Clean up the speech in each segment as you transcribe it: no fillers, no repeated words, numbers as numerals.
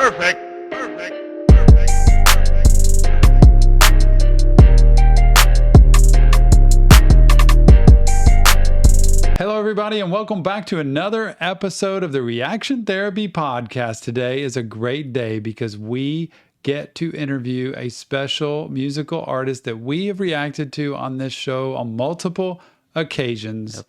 Perfect. Hello, everybody, and welcome back to another episode of the Reaction Therapy Podcast. Today is a great day because we get to interview a special musical artist that we have reacted to on this show on multiple occasions. Yep.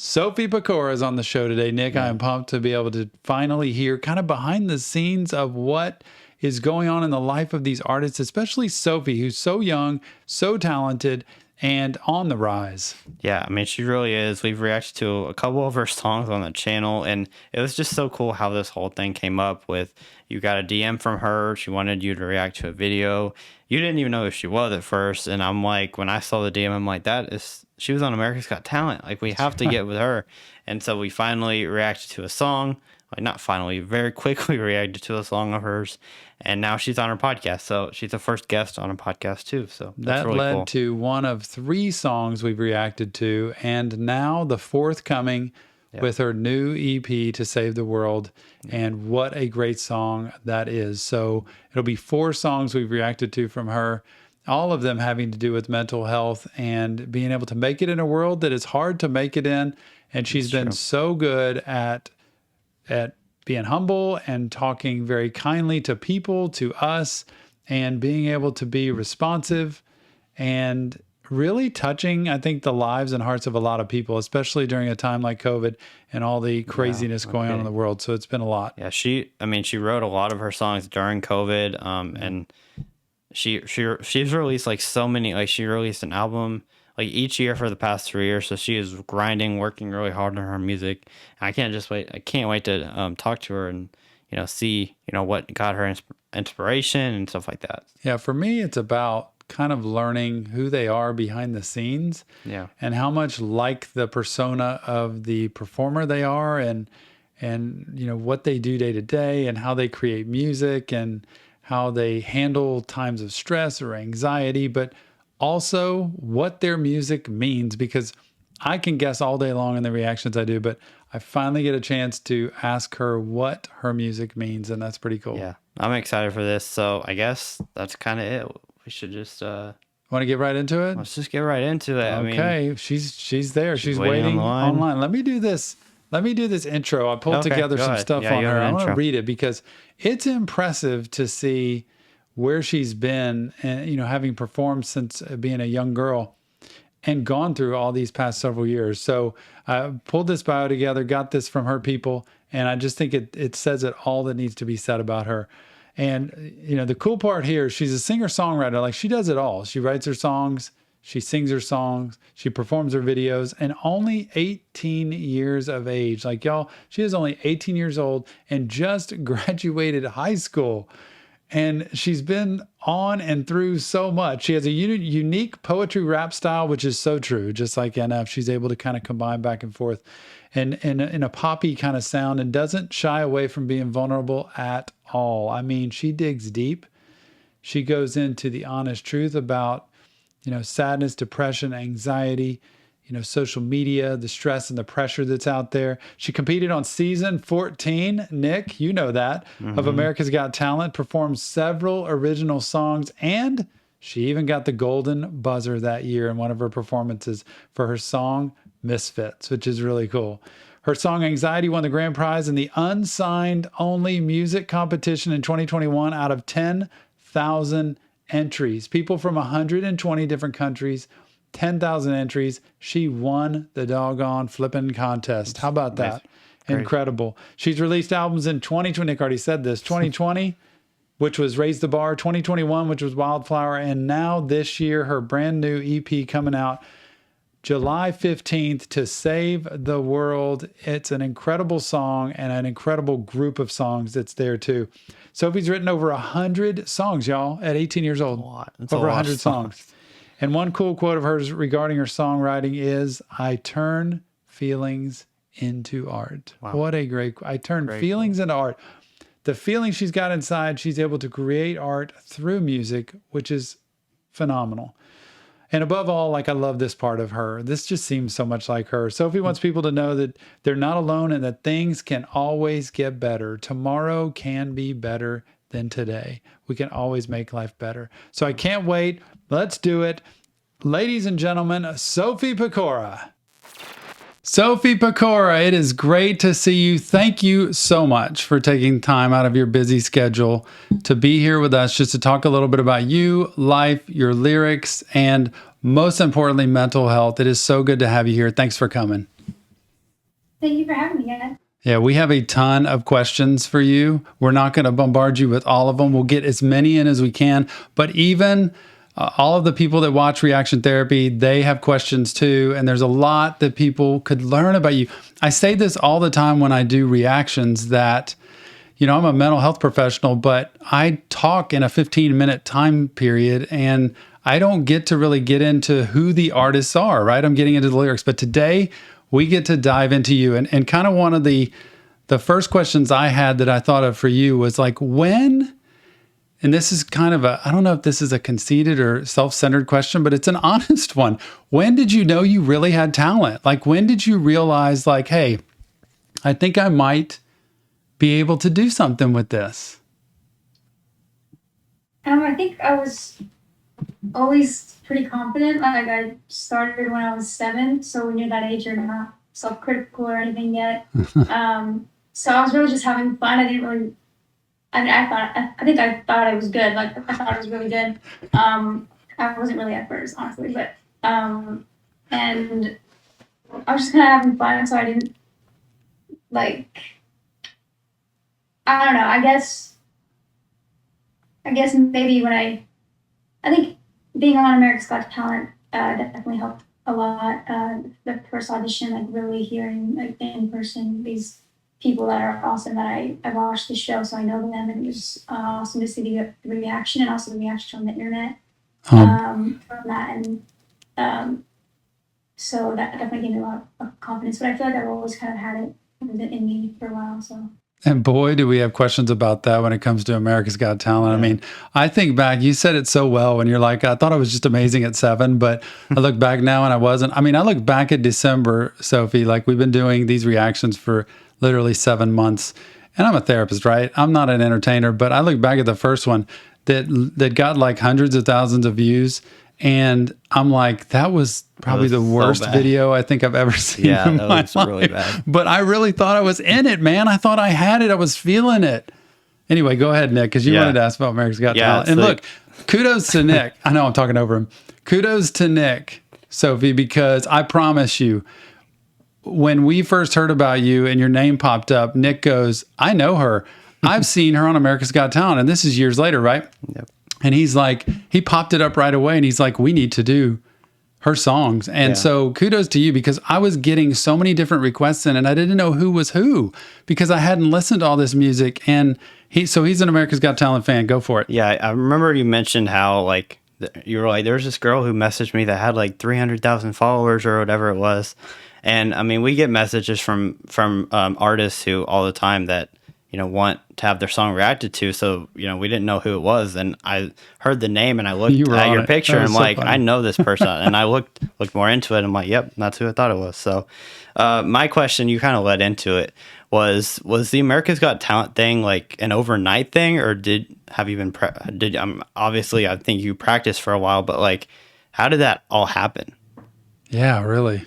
Sophie Pecora is on the show today. Nick, I am pumped to be able to finally hear kind of behind the scenes of what is going on in the life of these artists, especially Sophie, who's so young, so talented, and on the rise. Yeah, I mean, she really is. We've reacted to a couple of her songs on the channel, and it was just so cool how this whole thing came up with, you got a DM from her. She wanted you to react to a video. You didn't even know who she was at first. And I'm like, when I saw the DM, I'm like, she was on America's Got Talent. Like, we have to get with her. And so we finally reacted to a song. Like, not finally, very quickly reacted to a song of hers. And now she's on her podcast. So she's the first guest on a podcast too. So that's that really led cool. to one of 3 songs we've reacted to. And now the forthcoming with her new EP, To Save the World. And what a great song that is. So it'll be 4 songs we've reacted to from her, all of them having to do with mental health and being able to make it in a world that is hard to make it in. And she's been so good at being humble and talking very kindly to people, to us, and being able to be responsive and really touching, I think, the lives and hearts of a lot of people, especially during a time like COVID and all the craziness going on in the world. So it's been a lot. Yeah, she wrote a lot of her songs during COVID, and she's released like so many. Like, she released an album like each year for the past 3 years. So she is grinding, working really hard on her music. And I can't wait to talk to her and see what got her inspiration and stuff like that. Yeah, for me, it's about kind of learning who they are behind the scenes, and how much like the persona of the performer they are, and what they do day to day, and how they create music, and how they handle times of stress or anxiety, but also what their music means, because I can guess all day long in the reactions I do, but I finally get a chance to ask her what her music means, and that's pretty cool. Yeah, I'm excited for this. So I guess that's kind of it. We should just want to get right into it. Let's just get right into it. Okay, she's there. She's waiting online. Let me do this intro. I pulled together some stuff on her. I want to read it because it's impressive to see where she's been, and having performed since being a young girl and gone through all these past several years. So I pulled this bio together, got this from her people, and I just think it says it all that needs to be said about her. And, the cool part here, she's a singer-songwriter. Like, she does it all. She writes her songs, she sings her songs, she performs her videos, and only 18 years of age. Like, y'all, she is only 18 years old and just graduated high school. And she's been on and through so much. She has a unique poetry rap style, which is so true. Just like NF, she's able to kind of combine back and forth and in a poppy kind of sound, and doesn't shy away from being vulnerable at all. I mean, she digs deep. She goes into the honest truth about, sadness, depression, anxiety, social media, the stress and the pressure that's out there. She competed on season 14, Nick, you know that, of America's Got Talent, performed several original songs, and she even got the golden buzzer that year in one of her performances for her song Misfits, which is really cool. Her song Anxiety won the grand prize in the unsigned only music competition in 2021 out of 10,000 entries. People from 120 different countries, 10,000 entries. She won the doggone flipping contest. How about that? Incredible. She's released albums in 2020. Nick already said this. 2020, which was Raise the Bar. 2021, which was Wildflower. And now this year, her brand new EP coming out July 15th, To Save the World. It's an incredible song and an incredible group of songs that's there too. Sophie's written over 100 songs, y'all, at 18 years old. Over 100 songs. And one cool quote of hers regarding her songwriting is, I turn feelings into art. Wow. What a great, I turn feelings into art. The feeling she's got inside, she's able to create art through music, which is phenomenal. And above all, like, I love this part of her. This just seems so much like her. Sophie wants people to know that they're not alone and that things can always get better. Tomorrow can be better than today. We can always make life better. So I can't wait. Let's do it. Ladies and gentlemen, Sophie Pecora. Sophie Pecora, it is great to see you. Thank you so much for taking time out of your busy schedule to be here with us, just to talk a little bit about you, life, your lyrics, and most importantly, mental health. It is so good to have you here. Thanks for coming. Thank you for having me, guys. Yeah, we have a ton of questions for you. We're not going to bombard you with all of them. We'll get as many in as we can, but even all of the people that watch Reaction Therapy, they have questions too. And there's a lot that people could learn about you. I say this all the time when I do reactions that, I'm a mental health professional, but I talk in a 15-minute time period and I don't get to really get into who the artists are, right? I'm getting into the lyrics. But today we get to dive into you. And kind of one of the first questions I had that I thought of for you was like, when... And this is kind of I don't know if this is a conceited or self-centered question, but it's an honest one. When did you know you really had talent? Like, when did you realize, like, hey, I think I might be able to do something with this? I think I was always pretty confident. Like, I started when I was 7. So when you're that age, you're not self-critical or anything yet. So I was really just having fun. I think I thought I was good. Like, I thought I was really good. I wasn't really at first, honestly, but, and I was just kind of having fun. So I didn't, like, I don't know. I guess maybe when I think being on America's Got Talent, definitely helped a lot. The first audition, like, really hearing, like, in person, these people that are awesome that I watched the show, so I know them, and it was awesome to see the reaction, and also the reaction on the internet from that, and so that definitely gave me a lot of confidence. But I feel like I've always kind of had it in me for a while. So. And boy, do we have questions about that when it comes to America's Got Talent. Yeah. I mean, I think back, you said it so well when you're like, I thought I was just amazing at 7, but I look back now and I wasn't. I mean, I look back at December, Sophie, like, we've been doing these reactions for literally 7 months. And I'm a therapist, right? I'm not an entertainer, but I look back at the first one that got like hundreds of thousands of views. And I'm like, that was probably the worst video I think I've ever seen in my life. Really bad. But I really thought I was in it, man. I thought I had it. I was feeling it. Anyway, go ahead, Nick, because you wanted to ask about America's Got Talent. And look, kudos to Nick. I know I'm talking over him. Kudos to Nick, Sophie, because I promise you, when we first heard about you and your name popped up, Nick goes, I know her. I've seen her on America's Got Talent. And this is years later, right? Yep. And he's like, he popped it up right away. And he's like, we need to do her songs. And so kudos to you, because I was getting so many different requests in and I didn't know who was who because I hadn't listened to all this music. And he's an America's Got Talent fan. Go for it. Yeah. I remember you mentioned how, like, you were like, there was this girl who messaged me that had like 300,000 followers or whatever it was. And I mean, we get messages from artists who all the time that, want to have their song reacted to. So, we didn't know who it was. And I heard the name and I looked at your picture and I'm like, funny. I know this person. And I looked more into it. And I'm like, yep, that's who I thought it was. So my question, you kind of led into it, was the America's Got Talent thing like an overnight thing, or obviously I think you practiced for a while, but like, how did that all happen? Yeah, really.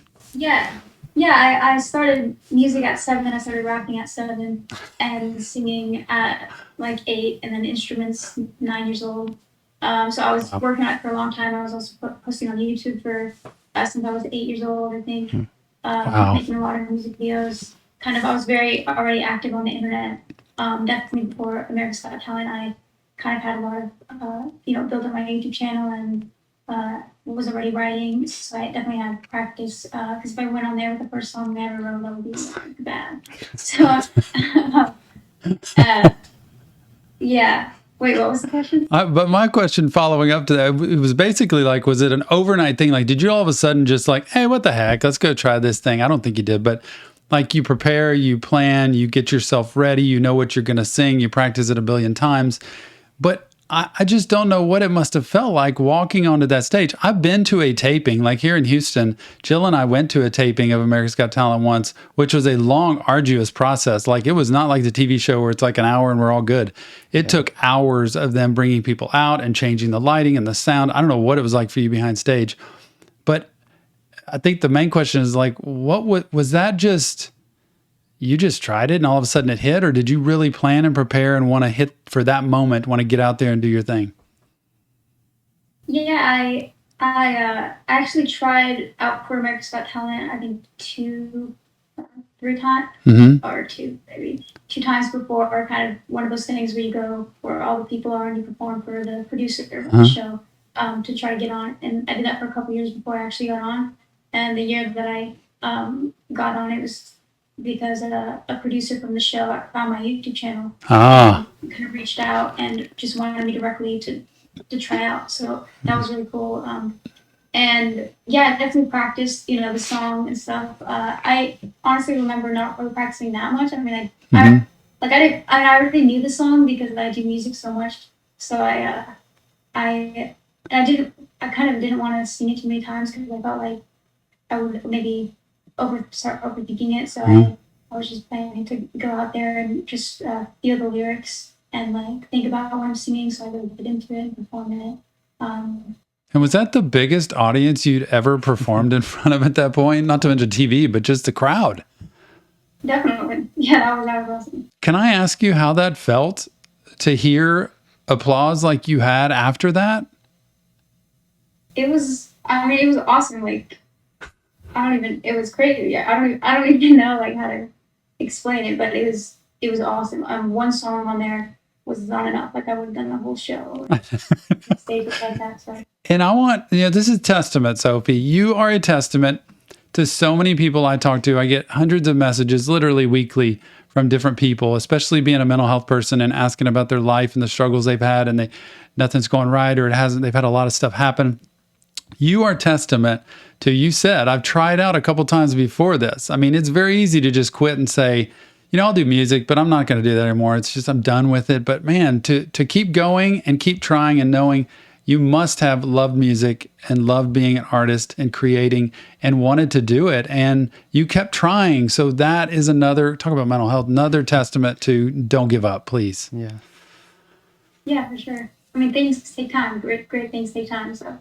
Yeah, I started music at 7, and I started rapping at 7, and singing at like 8, and then instruments 9 years old. So I was working on it for a long time. I was also posting on YouTube since I was 8 years old, I think. Making a lot of music videos. I was very already active on the internet. Definitely before America's Got Talent, I kind of had a lot of, building my YouTube channel and was already writing, so I definitely had practice, because if I went on there with the first song I ever wrote, that would be bad. So, yeah. Wait, what was the question? But my question following up to that, it was basically like, was it an overnight thing? Like, did you all of a sudden just like, hey, what the heck? Let's go try this thing. I don't think you did, but like, you prepare, you plan, you get yourself ready, you know what you're going to sing, you practice it a billion times. But I just don't know what it must have felt like walking onto that stage. I've been to a taping, like here in Houston. Jill and I went to a taping of America's Got Talent once, which was a long, arduous process. Like it was not like the TV show where it's like an hour and we're all good. It took hours of them bringing people out and changing the lighting and the sound. I don't know what it was like for you behind stage, but I think the main question is like, what was that just... You just tried it and all of a sudden it hit, or did you really plan and prepare and want to hit for that moment, want to get out there and do your thing? Yeah, I actually tried out for America's Got Talent, I think 3 times, or maybe 2 times before, or kind of one of those things where you go where all the people are and you perform for the producer of the show to try to get on. And I did that for a couple years before I actually got on. And the year that I got on, it was because a producer from the show found my YouTube channel, kind of reached out and just wanted me directly to try out. So that was really cool. And yeah, I definitely practiced, the song and stuff. I honestly remember not really practicing that much. I mean, I already knew the song because I do music so much. So I kind of didn't want to sing it too many times because I felt like I would maybe start overthinking it. So I was just planning to go out there and just feel the lyrics and like think about what I'm singing, so I really get into it and perform it. And was that the biggest audience you'd ever performed in front of at that point? Not to mention TV, but just the crowd. Definitely. Yeah, that was awesome. Can I ask you how that felt to hear applause like you had after that? It was awesome. Like, it was crazy. I don't even know like how to explain it, but it was awesome. One song on there was not enough. Like I would have done the whole show, stages like that. So. And I want, this is testament, Sophie. You are a testament to so many people I talk to. I get hundreds of messages literally weekly from different people, especially being a mental health person and asking about their life and the struggles they've had, and nothing's going right, or they've had a lot of stuff happen. You are testament to, you said, I've tried out a couple times before this. I mean, it's very easy to just quit and say, I'll do music, but I'm not going to do that anymore. It's just, I'm done with it. But man, to keep going and keep trying and knowing you must have loved music and loved being an artist and creating and wanted to do it. And you kept trying. So that is talk about mental health, another testament to don't give up, please. Yeah. Yeah, for sure. I mean, things take time. Great things take time. So.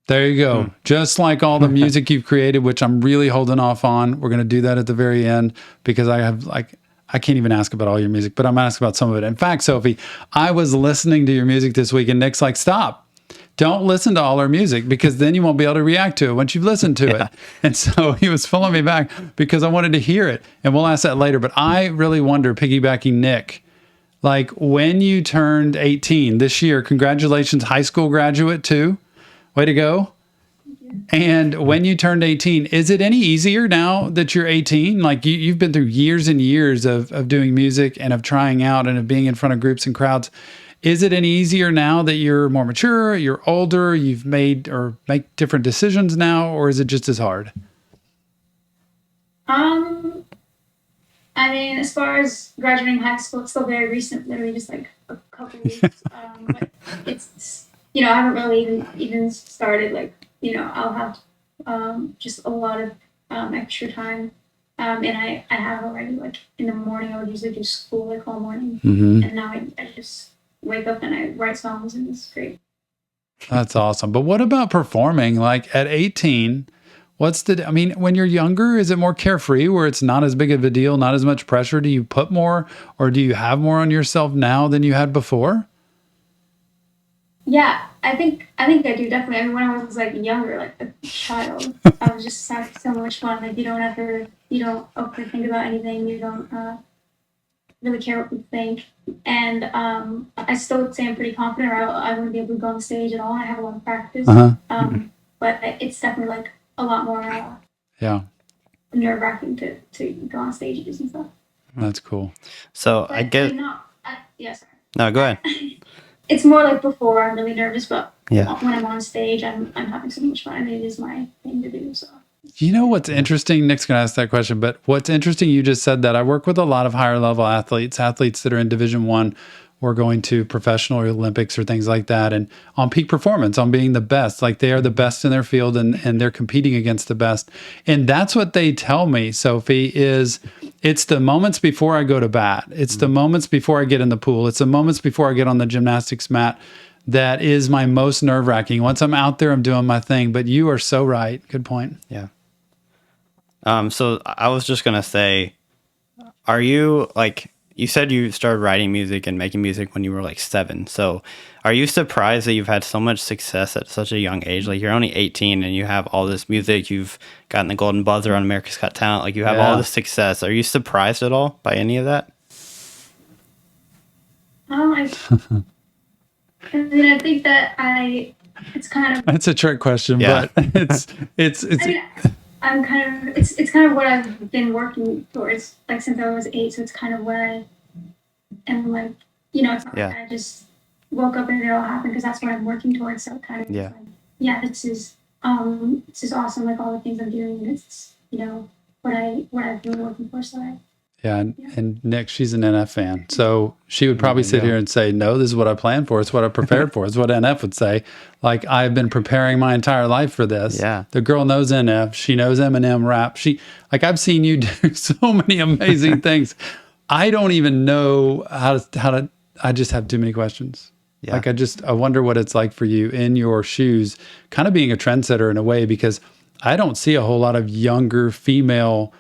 There you go. Just like all the music you've created, which I'm really holding off on. We're going to do that at the very end because I can't even ask about all your music, but I'm asking about some of it. In fact, Sophie, I was listening to your music this week and Nick's like, stop. Don't listen to all our music because then you won't be able to react to it once you've listened to it. And so he was pulling me back because I wanted to hear it. And we'll ask that later. But I really wonder, piggybacking Nick, like when you turned 18 this year, congratulations, high school graduate too. Way to go. And when you turned 18, is it any easier now that you're 18? Like you've been through years and years of doing music and of trying out and of being in front of groups and crowds. Is it any easier now that you're more mature, you're older, you've made or make different decisions now, or is it just as hard? I mean, as far as graduating high school, it's still very recent, literally just like a couple weeks. But it's, I haven't really even started, like, I'll have just a lot of extra time. And I have already, like, in the morning, I would usually do school, like, all morning. And now I just wake up and I write songs, and it's great. That's awesome. But what about performing? Like, at 18, when you're younger, is it more carefree where it's not as big of a deal, not as much pressure? Do you put more, or do you have more on yourself now than you had before? Yeah, I think I do, definitely. I mean, when I was like younger, like a child, I was just having so much fun. Like you don't overthink about anything. You don't really care what we think. And I still would say I'm pretty confident, or I wouldn't be able to go on stage at all. I have a lot of practice. But it's definitely like a lot more nerve-wracking to go on stages and stuff. That's cool. So but I get... Yes. No, go ahead. It's more like before I'm really nervous, but yeah, when I'm on stage, I'm having so much fun. I mean, it is my thing to do. So. You know what's interesting? Nick's going to ask that question, but what's interesting, you just said that. I work with a lot of higher level athletes that are in Division I or going to professional or Olympics or things like that, and on peak performance, on being the best. Like they are the best in their field, and they're competing against the best. And that's what they tell me, Sophie, is it's the moments before I go to bat. It's the moments before I get in the pool. It's the moments before I get on the gymnastics mat that is my most nerve-wracking. Once I'm out there, I'm doing my thing. But you are so right. Good point. Yeah. So I was just gonna say, are you like, you said you started writing music and making music when you were like 7. So are you surprised that you've had so much success at such a young age? Like you're only 18 and you have all this music. You've gotten the golden buzzer on America's Got Talent. Like you have all this success. Are you surprised at all by any of that? I mean, I think that it's kind of. That's a trick question, but it's. I mean, I'm kind of. It's kind of what I've been working towards, like since I was 8. So it's kind of what I am like. You know, it's not like I just woke up and it all happened, because that's what I'm working towards. So kind of. Like, this is awesome. Like all the things I'm doing, it's what I've been working for. So and Nick, she's an NF fan. So she would probably sit here and say, no, this is what I planned for. It's what I prepared for. It's what NF would say. Like, I've been preparing my entire life for this. Yeah. The girl knows NF. She knows Eminem rap. I've seen you do so many amazing things. I don't even know how to, I just have too many questions. Yeah. Like, I wonder what it's like for you in your shoes, kind of being a trendsetter in a way, because I don't see a whole lot of younger female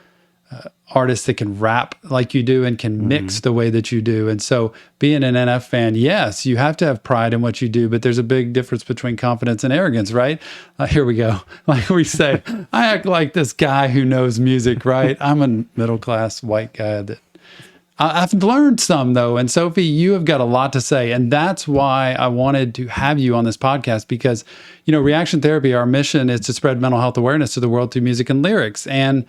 artists that can rap like you do and can mix the way that you do. And so being an NF fan, yes, you have to have pride in what you do, but there's a big difference between confidence and arrogance, right? Here we go. Like we say, I act like this guy who knows music, right? I'm a middle-class white guy that I've learned some, though. And Sophie, you have got a lot to say. And that's why I wanted to have you on this podcast, because, Reaction Therapy, our mission is to spread mental health awareness to the world through music and lyrics. And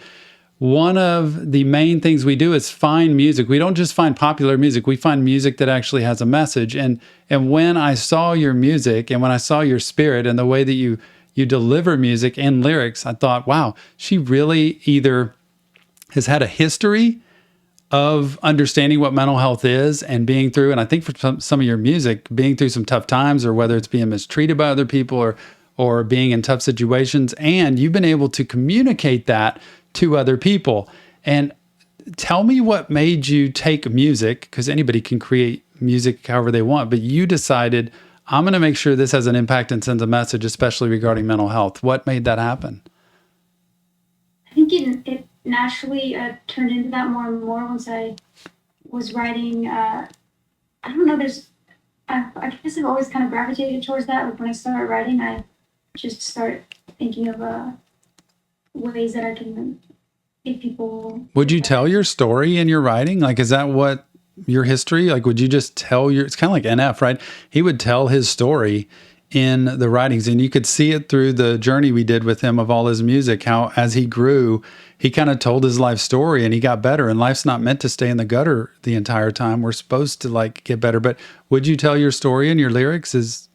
one of the main things we do is find music. We don't just find popular music. We find music that actually has a message. And when I saw your music and when I saw your spirit and the way that you deliver music and lyrics, I thought, wow, she really either has had a history of understanding what mental health is and being through, and I think for some of your music, being through some tough times, or whether it's being mistreated by other people or being in tough situations, and you've been able to communicate that to other people. And tell me what made you take music, because anybody can create music however they want, but you decided, I'm going to make sure this has an impact and sends a message, especially regarding mental health. What made that happen? I think it naturally turned into that more and more once I was writing. I don't know, I guess I've always kind of gravitated towards that. Like when I started writing, I just start thinking of ways that I can make people. Would you tell your story in your writing? Like, is that what your history? Like, would you just tell it's kind of like NF, right? He would tell his story in the writings, and you could see it through the journey we did with him of all his music, how as he grew, he kind of told his life story and he got better. And life's not meant to stay in the gutter the entire time. We're supposed to like get better. But would you tell your story in your lyrics?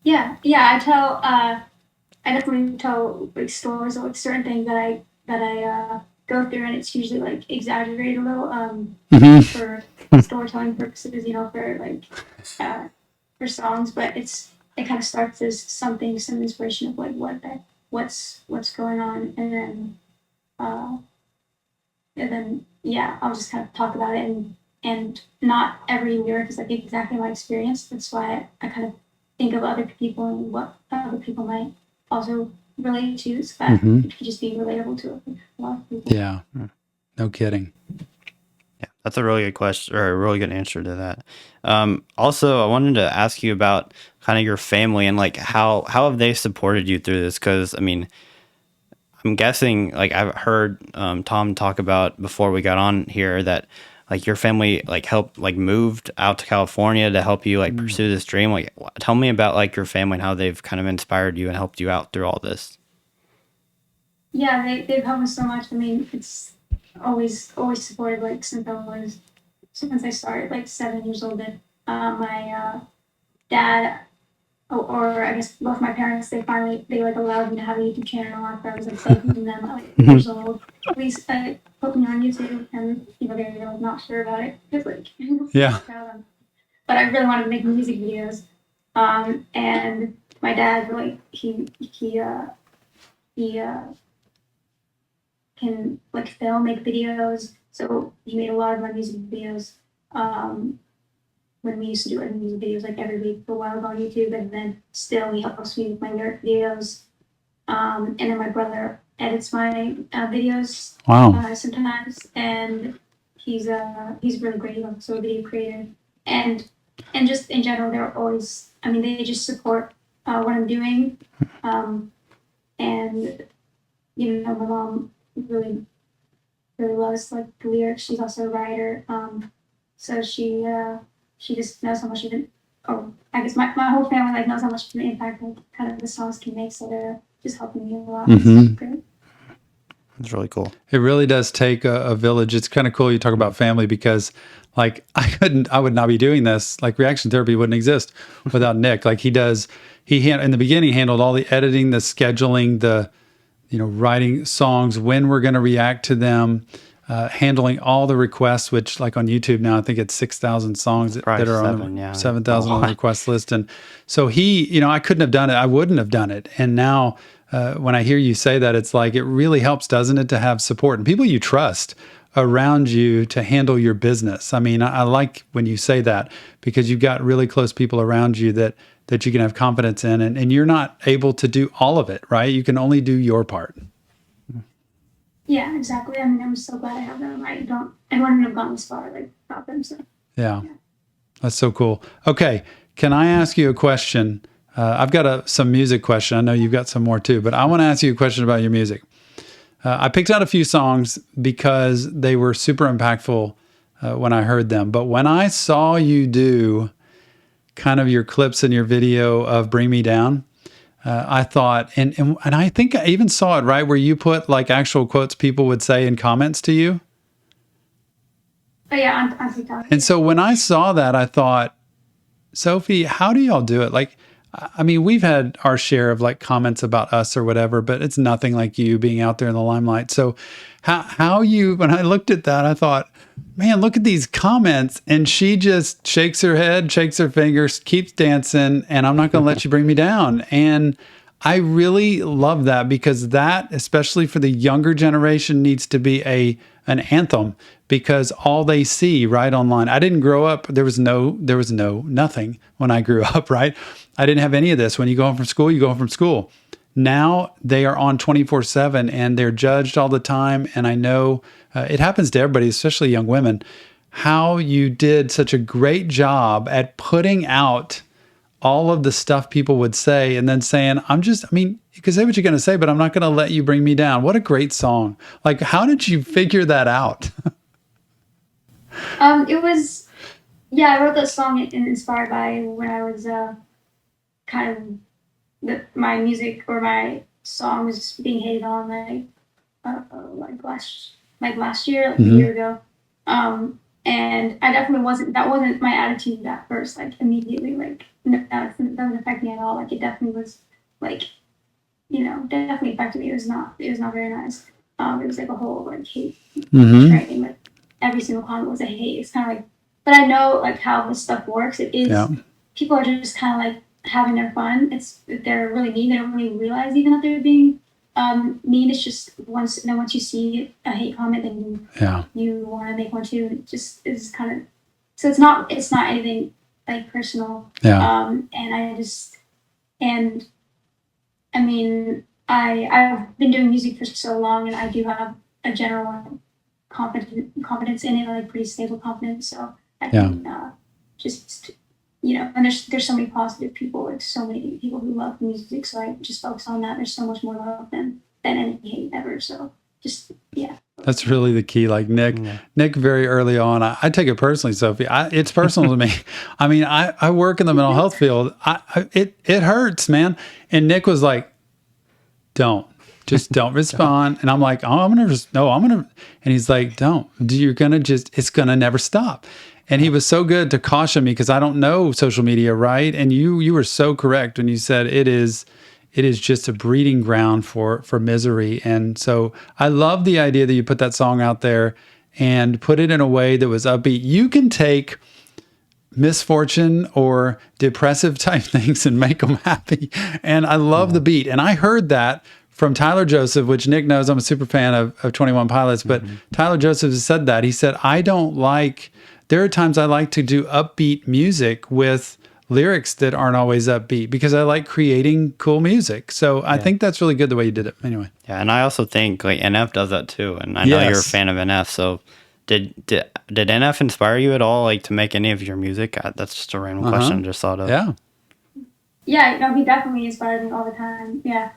Yeah, I definitely tell like stories or like certain things that I go through, and it's usually like exaggerated a little for storytelling purposes, for like for songs. But it kind of starts as some inspiration of like what's going on, and then I'll just kind of talk about it, and not every lyric is like exactly my experience. That's why I kind of think of other people and what other people might also relate to, so that it could just be relatable to a lot of people. Yeah, no kidding. Yeah, that's a really good question, or a really good answer to that. Also, I wanted to ask you about kind of your family and like how have they supported you through this? Because I mean, I'm guessing, like I've heard Tom talk about before we got on here, that like your family like helped, like moved out to California to help you like pursue this dream. Like, tell me about like your family and how they've kind of inspired you and helped you out through all this. Yeah, they've helped me so much. I mean, it's always supported, like since I started like 7 years old. That my dad or I guess both my parents, they like allowed me to have a YouTube channel after I was like begging them at like 8 years old. Please put me on YouTube, and they were like not sure about it because like Yeah. but I really wanted to make music videos. And my dad like he can like film, make videos. So he made a lot of my music videos. When we used to do like music videos like every week for a while on YouTube, and then still he helps me with my lyric videos. And then my brother edits my videos. Wow. Sometimes, and he's really great. He's also a video creator, and just in general, they're always. I mean, they just support what I'm doing, and my mom really loves like the lyrics. She's also a writer, so she just knows how much of an, oh, I guess my whole family like knows how much of an impact like kind of the songs can make. So they're just helping me a lot. It's great. It's really cool. It really does take a village. It's kind of cool you talk about family because like I would not be doing this. Like reaction therapy wouldn't exist without Nick. Like in the beginning handled all the editing, the scheduling, the, writing songs, when we're going to react to them, handling all the requests, which like on YouTube now, I think it's 6,000 songs that are on the 7,000 on the request list. And so I couldn't have done it. I wouldn't have done it. And now when I hear you say that, it's like, it really helps, doesn't it, to have support and people you trust around you to handle your business. I mean, I like when you say that because you've got really close people around you that you can have confidence in, and you're not able to do all of it, right? You can only do your part. Yeah, exactly. I mean, I'm so glad I have them. I wouldn't have gone this far like without them. So yeah. That's so cool. Okay, can I ask you a question? I've got some music question. I know you've got some more too, but I want to ask you a question about your music. I picked out a few songs because they were super impactful when I heard them. But when I saw you do kind of your clips in your video of Bring Me Down, I thought, and I think I even saw it, right, where you put like actual quotes people would say in comments to you. Oh yeah, on TikTok. And so when I saw that, I thought, Sophie, how do y'all do it? Like, I mean, we've had our share of like comments about us or whatever, but it's nothing like you being out there in the limelight. So how you, when I looked at that, I thought, man, look at these comments. And she just shakes her head, shakes her fingers, keeps dancing, and I'm not going to let you bring me down. And I really love that because that, especially for the younger generation, needs to be an anthem because all they see right online. I didn't grow up. There was nothing when I grew up, right? I didn't have any of this. When you go home from school, you go home from school. Now they are on 24/7 and they're judged all the time. And I know it happens to everybody, especially young women, how you did such a great job at putting out all of the stuff people would say and then saying, you can say what you're going to say, but I'm not going to let you bring me down. What a great song. Like, how did you figure that out? I wrote that song inspired by when I was kind of my music or my song was being hated on last year, like a year ago. And I definitely that wasn't my attitude at first, like immediately, like that doesn't affect me at all. Like it definitely was like, definitely affected me. It was not very nice. It was like a whole like hate train. Like every single comment was a hate. It's kind of like, but I know like how this stuff works. It is, people are just kind of like having their fun. If they're really mean, they don't really realize even that they're being mean. It's just once you see a hate comment, then you want to make one too. It just is kind of, so it's not anything like personal. I mean, I've been doing music for so long, and I do have a general confidence in it, like pretty stable confidence. So I can and there's so many positive people, like so many people who love music. So I just focus on that. There's so much more love than any hate ever. So that's really the key. Like Nick very early on, I take it personally, Sophie. It's personal to me. I mean, I work in the mental health field. It hurts, man. And Nick was like, don't respond. And I'm like, oh, and he's like, don't, it's going to never stop. And he was so good to caution me because I don't know social media, right? And you were so correct when you said it is just a breeding ground for misery. And so I love the idea that you put that song out there and put it in a way that was upbeat. You can take misfortune or depressive type things and make them happy. And I love the beat. And I heard that from Tyler Joseph, which Nick knows I'm a super fan of 21 Pilots, but Tyler Joseph has said that. He said, there are times I like to do upbeat music with lyrics that aren't always upbeat because I like creating cool music. So I think that's really good the way you did it. Anyway. Yeah, and I also think like NF does that too. And I know you're a fan of NF, so Did NF inspire you at all, like to make any of your music? That's just a random question I just thought of. Yeah, no, he definitely inspired me all the time. Yeah,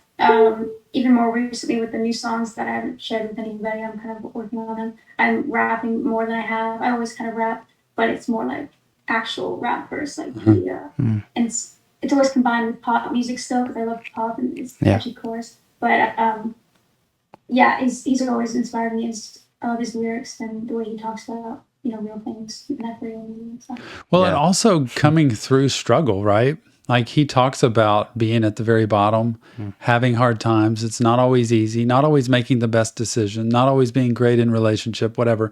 even more recently with the new songs that I haven't shared with anybody, I'm kind of working on them. I'm rapping more than I have. I always kind of rap, but it's more like actual rap verse, like and it's always combined with pop music still because I love pop and it's catchy chorus. But he's always inspired me. I love his lyrics and the way he talks about, real things, not real and stuff. Well, and also coming through struggle, right? Like he talks about being at the very bottom, having hard times. It's not always easy, not always making the best decision, not always being great in relationship, whatever.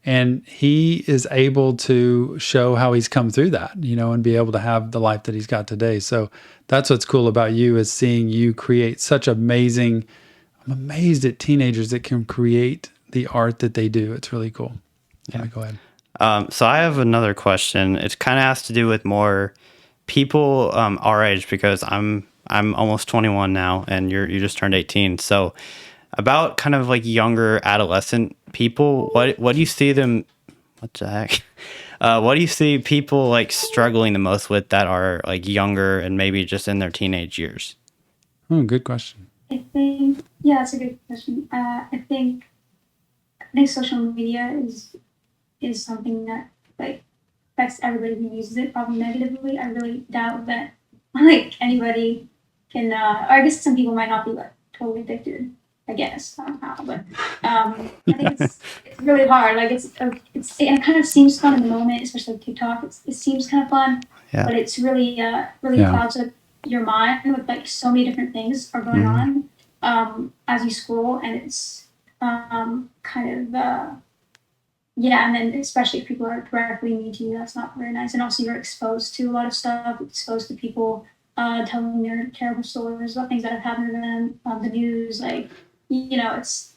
And he is able to show how he's come through that, and be able to have the life that he's got today. So that's what's cool about you is seeing you create such amazing. I'm amazed at teenagers that can create the art that they do. It's really cool. Yeah, go ahead. So I have another question. It kind of has to do with more people our age because I'm almost 21 now, and you just turned 18. So about kind of like younger adolescent people, what do you see them? What the heck? What do you see people like struggling the most with that are like younger and maybe just in their teenage years? Oh, good question. I think that's a good question. I think social media is something that like affects everybody who uses it probably negatively. I really doubt that like anybody can or I guess some people might not be like totally addicted. I guess I don't know how, but I think it's really hard. Like it kind of seems fun in the moment, especially with TikTok. It seems kind of fun, but it's really clouds up your mind with like so many different things are going on as you scroll, and it's and then especially if people are directly mean to you, that's not very nice. And also you're exposed to a lot of stuff, exposed to people telling their terrible stories about things that have happened to them on the news, like it's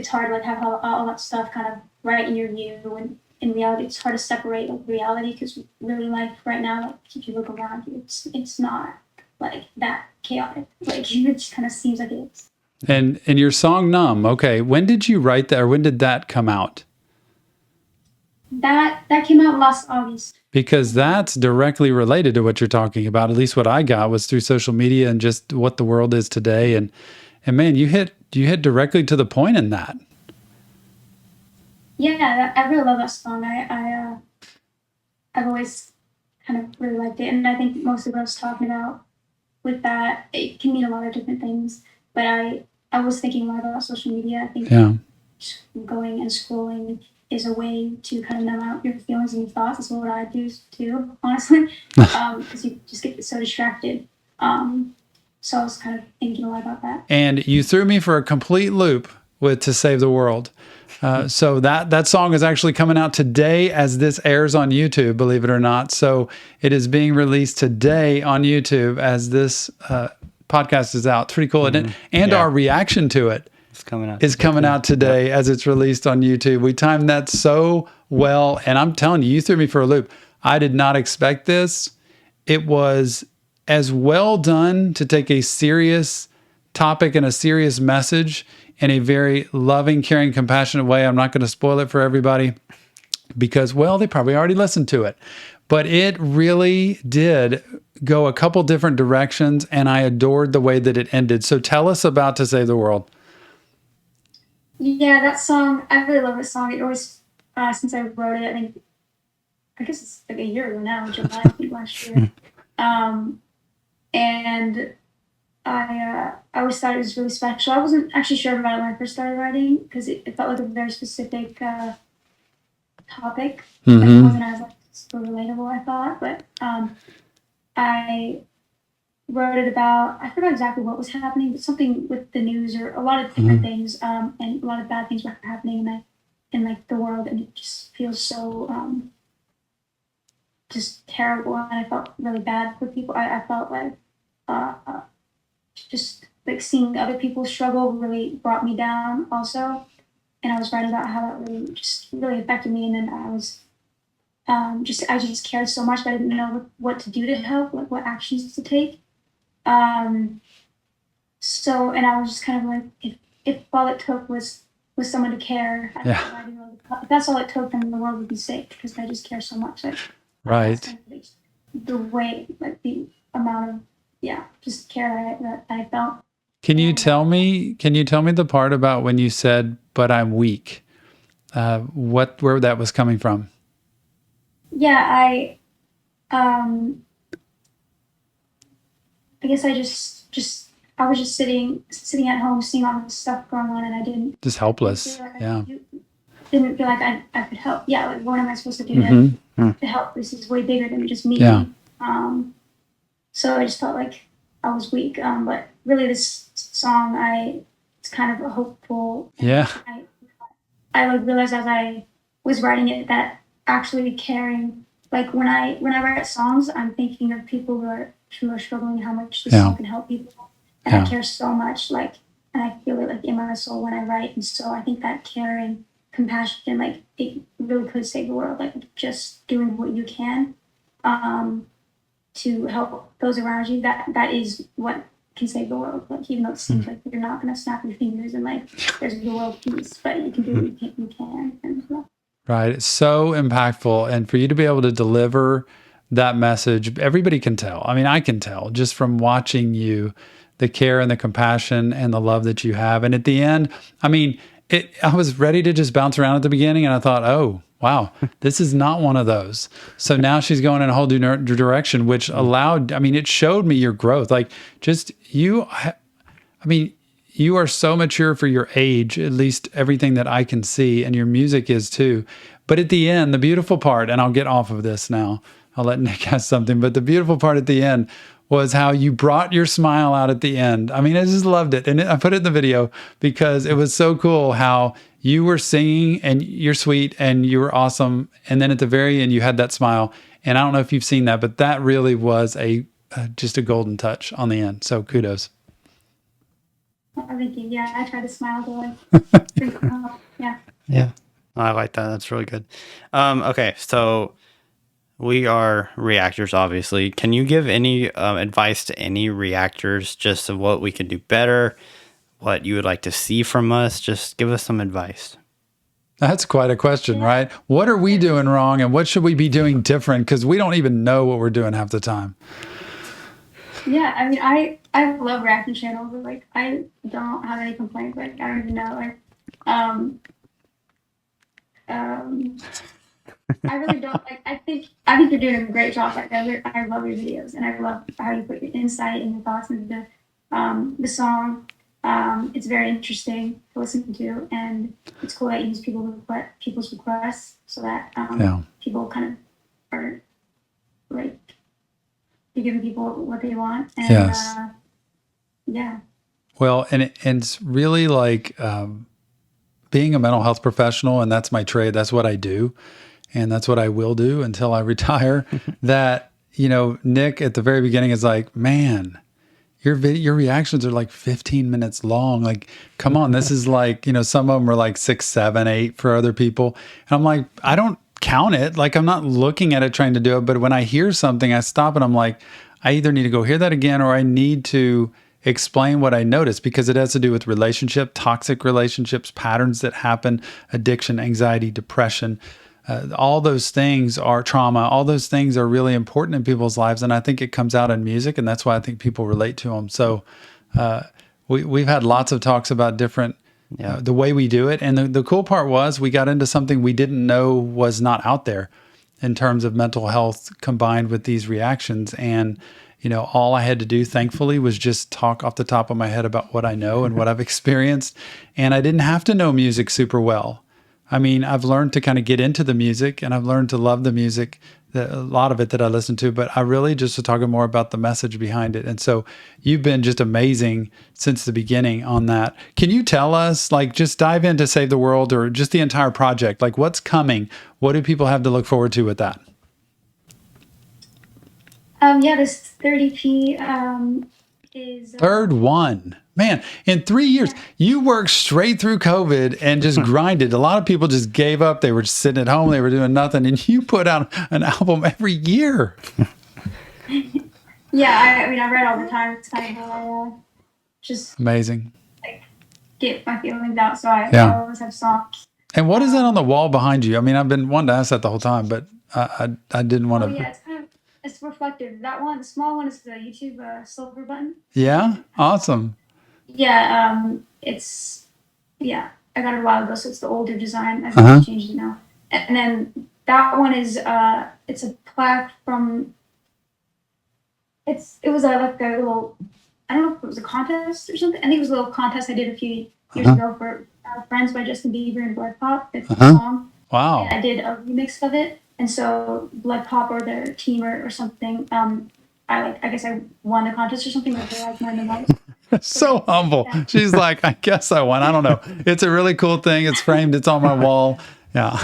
hard to like have all that stuff kind of right in your view, and in reality it's hard to separate like reality because really life right now, like if you look around you, it's not like that chaotic, like it just kind of seems like it is. And your song Numb, okay, when did you write that, or when did that come out? That came out last August. Because that's directly related to what you're talking about. At least what I got was through social media and just what the world is today. And man, you hit directly to the point in that. Yeah, I really love that song. I've always kind of really liked it, and I think most of what I was talking about with that, it can mean a lot of different things. But I was thinking a lot about social media. I think going and scrolling is a way to kind of numb out your feelings and your thoughts. That's what I do too, honestly, because you just get so distracted. So I was kind of thinking a lot about that. And you threw me for a complete loop with To Save the World. So that song is actually coming out today as this airs on YouTube, believe it or not. So it is being released today on YouTube as this podcast is out. It's pretty cool, isn't it? And our reaction to it is coming out today as it's released on YouTube. We timed that so well. And I'm telling you threw me for a loop. I did not expect this. It was as well done to take a serious topic and a serious message in a very loving, caring, compassionate way. I'm not going to spoil it for everybody because, well, they probably already listened to it. But it really did go a couple different directions, and I adored the way that it ended. So tell us about To Save the World. Yeah, that song, I really love that song. It always, since I wrote it, I guess it's like a year ago now, July, I think last year. And I always thought it was really special. I wasn't actually sure about it when I first started writing because it felt like a very specific topic. It Mm-hmm. wasn't as like super relatable, I thought, but I wrote it about, I forgot exactly what was happening, but something with the news or a lot of different things, and a lot of bad things were happening in like the world, and it just feels so just terrible, and I felt really bad for people. I felt like just like seeing other people struggle really brought me down also, and I was writing about how that really just really affected me, and then I was I just cared so much, but I didn't know what to do to help, like what actions to take. So, and I was just kind of like, if all it took was someone to care, Yeah. if that's all it took, then the world would be safe, because I just care so much. Like, Right. kind of like the way, like the amount of, just care that I felt. Can you tell me the part about when you said, "But I'm weak"? Where that was coming from? Yeah, I guess I I was just sitting at home, seeing all this stuff going on, and I didn't Just helpless. didn't feel like I could help. Yeah, like what am I supposed to do to help? This is way bigger than just me. Yeah. So I just felt like I was weak. But really, this song, it's kind of a hopeful. Yeah. I like realized as I was writing it that actually caring, like when I write songs, I'm thinking of people who are struggling, how much this song can help people, and I care so much, like, and I feel it like in my soul when I write, and so I think that caring, compassion, like it really could save the world, like just doing what you can, to help those around you. That is what can save the world. Like even though it seems like you're not gonna snap your fingers and like there's the world peace, but you can do what you can. And, Right. It's so impactful. And for you to be able to deliver that message, everybody can tell. I mean, I can tell just from watching you, the care and the compassion and the love that you have. And at the end, I mean, I was ready to just bounce around at the beginning, and I thought, oh, wow, this is not one of those. So now she's going in a whole new direction, which allowed, I mean, it showed me your growth. Like just you, I mean, you are so mature for your age, at least everything that I can see, and your music is too. But at the end, the beautiful part, and I'll get off of this now, I'll let Nick ask something, but the beautiful part at the end was how you brought your smile out at the end. I mean, I just loved it. And I put it in the video because it was so cool how you were singing and you're sweet and you were awesome. And then at the very end, you had that smile. And I don't know if you've seen that, but that really was just a golden touch on the end. So kudos. Thank you. Yeah, I try to smile to yeah. Yeah, I like that. That's really good. Okay, so we are reactors, obviously. Can you give any advice to any reactors, just of what we can do better, what you would like to see from us? Just give us some advice. That's quite a question, right? What are we doing wrong and what should we be doing different? Because we don't even know what we're doing half the time. Yeah, I mean, I love reaction channels, but like I don't have any complaints. Like I don't even know, like I really don't. Like I think you're doing a great job. Like I love your videos, and I love how you put your insight and your thoughts into the song. It's very interesting to listen to, and it's cool that you use people's requests so that people kind of are like you're giving people what they want. And, yes. Yeah. Well, and it's really like being a mental health professional, and that's my trade. That's what I do. And that's what I will do until I retire. That, Nick at the very beginning is like, man, your reactions are like 15 minutes long. Like, come on, this is like, some of them are like 6, 7, 8 for other people. And I'm like, I don't count it. Like, I'm not looking at it trying to do it. But when I hear something, I stop and I'm like, I either need to go hear that again or I need to explain what I noticed, because it has to do with toxic relationships, patterns that happen, addiction, anxiety, depression. All those things are trauma. All those things are really important in people's lives. And I think it comes out in music, and that's why I think people relate to them. So we've had lots of talks about different, the way we do it. And the cool part was we got into something we didn't know was not out there in terms of mental health combined with these reactions. And, all I had to do, thankfully, was just talk off the top of my head about what I know and what I've experienced. And I didn't have to know music super well. I mean, I've learned to kind of get into the music, and I've learned to love the music, a lot of it that I listen to, but I really just was talking more about the message behind it. And so you've been just amazing since the beginning on that. Can you tell us, like, just dive into Save the World or just the entire project? Like, what's coming? What do people have to look forward to with that? Yeah, this third EP is third one. Man, in 3 years, you worked straight through COVID and just grinded. A lot of people just gave up. They were just sitting at home. They were doing nothing. And you put out an album every year. Yeah, I mean, I write all the time. It's kind of how I just amazing. Like, get my feelings out. So I always have songs. And what is that on the wall behind you? I mean, I've been wanting to ask that the whole time, but I didn't want to. Oh, yeah, it's reflective. That one, the small one, is the YouTube silver button. Yeah, awesome. Yeah, I got it a while ago, so it's the older design. I think I changed it now. And then that one is it's a plaque from. It was like a little, I don't know if it was a contest or something. I think it was a little contest I did a few years ago for Friends by Justin Bieber and Blood Pop. It's a song. Wow. And I did a remix of it. And so Blood Pop or their team or something, I guess I won the contest or something. Like they liked mine the most. So humble. Yeah. She's like, I guess I won. I don't know. It's a really cool thing. It's framed. It's on my wall. Yeah.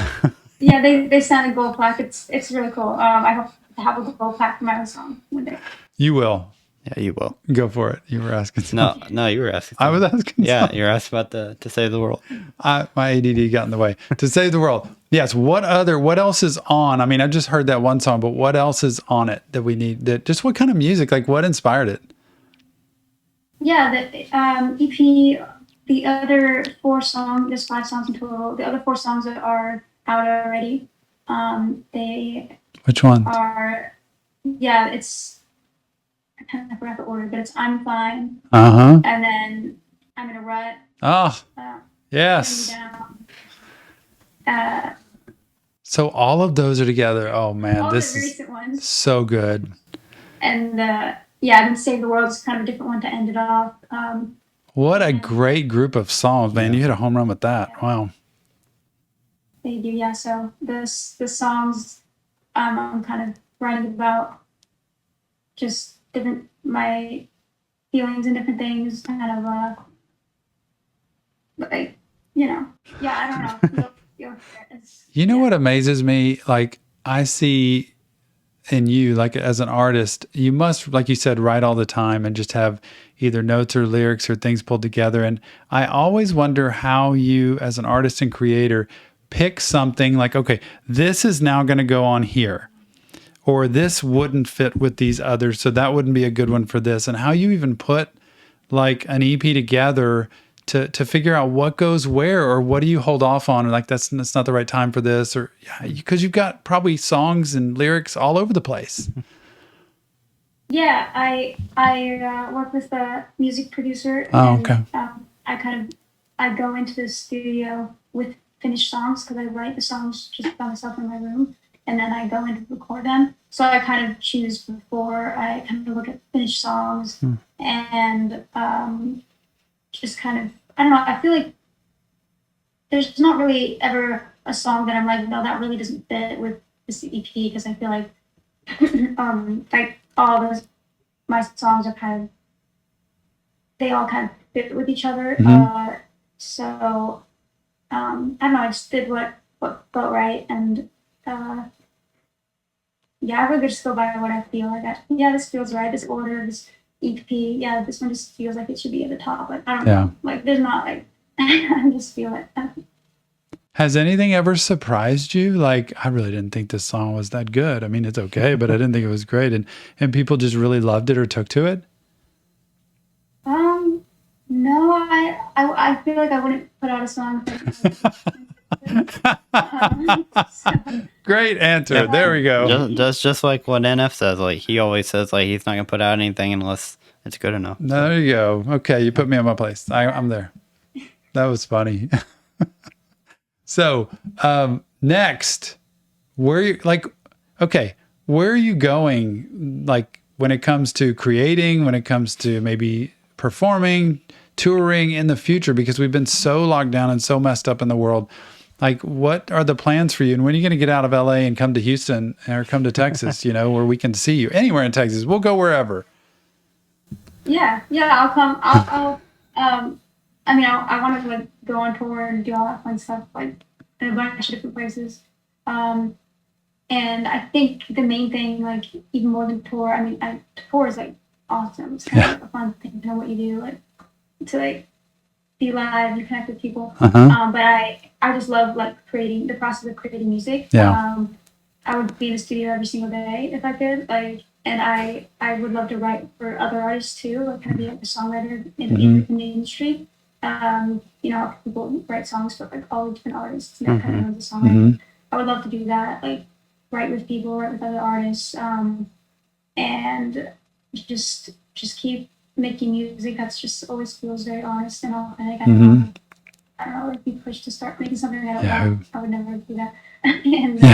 Yeah, they sent a gold plaque. It's really cool. I hope to have a gold plaque for my own song one day. You will. Yeah, you will. Go for it. You were asking something. No, you were asking something. I was asking something. You're asking about To Save the World. My ADD got in the way. To Save the World. Yes. What else is on? I mean, I just heard that one song, but what else is on it that we need? Just what kind of music? Like, what inspired it? Yeah, the EP, the other 4 songs, there's 5 songs in total. The other 4 songs are out already. Which one? It's, I forgot the order, but it's I'm Fine. And then I'm in a Rut. Oh, yes. So all of those are together. Oh man, this is recent ones. So good. And then Save the World is kind of a different one to end it off. What a great group of songs, man. You hit a home run with that. Yeah. Wow. They do, yeah. So the songs I'm kind of writing about just my feelings and different things, kind of like, I don't know. You know what amazes me? Like, I see in you, like as an artist, you must, like you said, write all the time and just have either notes or lyrics or things pulled together. And I always wonder how you, as an artist and creator, pick something like, okay, this is now going to go on here, or this wouldn't fit with these others, so that wouldn't be a good one for this. And how you even put like an EP together to figure out what goes where, or what do you hold off on, or like that's not the right time for this, or because you've got probably songs and lyrics all over the place. Yeah, I work with a music producer. Oh, okay. I go into the studio with finished songs because I write the songs just by myself in my room, and then I go in to record them. So I kind of choose before I kind of look at finished songs and just kind of, I don't know, I feel like there's not really ever a song that I'm like, no, that really doesn't fit with this EP, because I feel like like all my songs are they all kind of fit with each other. So I don't know, I just did what felt right, and I really just go by what I feel like. This feels right, this order, this EP, this one just feels like it should be at the top. Like, I don't know. Like, there's not like, I just feel it. Has anything ever surprised you? Like, I really didn't think this song was that good. I mean, it's okay, but I didn't think it was great. And people just really loved it or took to it? No, I feel like I wouldn't put out a song. Great answer. There we go. Just like what NF says. Like, he always says, like, he's not gonna put out anything unless it's good enough. There you go. Okay, you put me in my place. I'm there. That was funny. So next, where are you going? Like, when it comes to creating, when it comes to maybe performing, touring in the future, because we've been so locked down and so messed up in the world. Like, what are the plans for you? And when are you going to get out of LA and come to Houston or come to Texas, where we can see you anywhere in Texas? We'll go wherever. Yeah, I'll come. I want to like go on tour and do all that fun stuff, like in a bunch of different places. And I think the main thing, like even more than tour, tour is like awesome. It's kind of like a fun thing to know what you do, like to like be live, you connect with people. But I just love like the process of creating music. Yeah. I would be in the studio every single day if I could, like, and I would love to write for other artists too, like kind of be like a songwriter in the industry. People write songs for like all the different artists, kind of know the songwriter. I would love to do that, like write with people, write with other artists, and just keep making music that's just always feels very honest and authentic. I don't know, like be pushed to start making something I don't want. I would never do that. And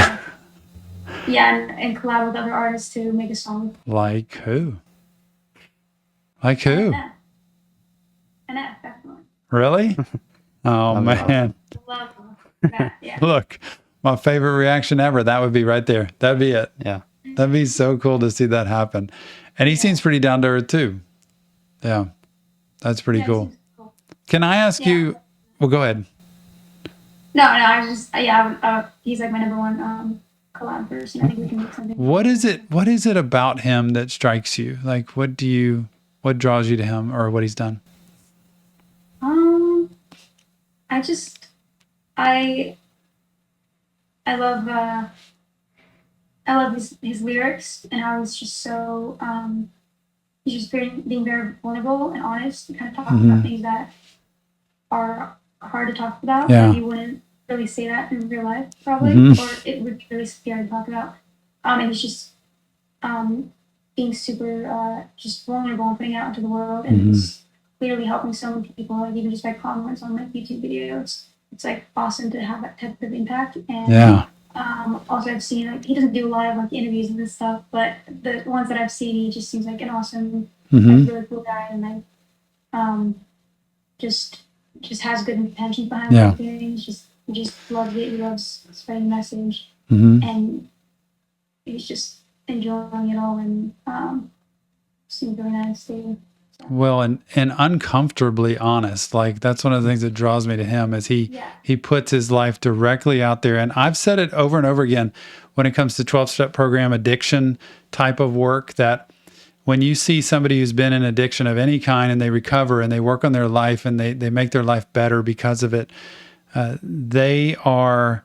and collab with other artists to make a song. Like who? Like who? NF, definitely. Really? Oh man. Love that. Yeah. Look, my favorite reaction ever. That would be right there. That'd be it. Yeah. That'd be so cool to see that happen. And he seems pretty down to earth too. Yeah. That's pretty cool. Can I ask you? Well, go ahead. No, I was just he's like my number one collab person. I think we can make something. What is it about him that strikes you? Like, what draws you to him or what he's done? I love his lyrics and how he's just so he's just being very vulnerable and honest and kind of talking about things that are hard to talk about. Yeah. And you wouldn't really say that in real life probably, or it would be really scary to talk about. And he's just being super just vulnerable and putting it out into the world, and he's clearly helping so many people, like even just by comments on like YouTube videos. It's like awesome to have that type of impact. And also I've seen like he doesn't do a lot of like interviews and this stuff, but the ones that I've seen, he just seems like an awesome, like, really cool guy, and like just has good intentions behind what he's doing. He just loves it. He loves spreading the message, and he's just enjoying it all, and seems really nice too. Well, and uncomfortably honest. Like that's one of the things that draws me to him is he puts his life directly out there. And I've said it over and over again when it comes to 12-step program addiction type of work, that when you see somebody who's been in addiction of any kind and they recover and they work on their life and they make their life better because of it, they are,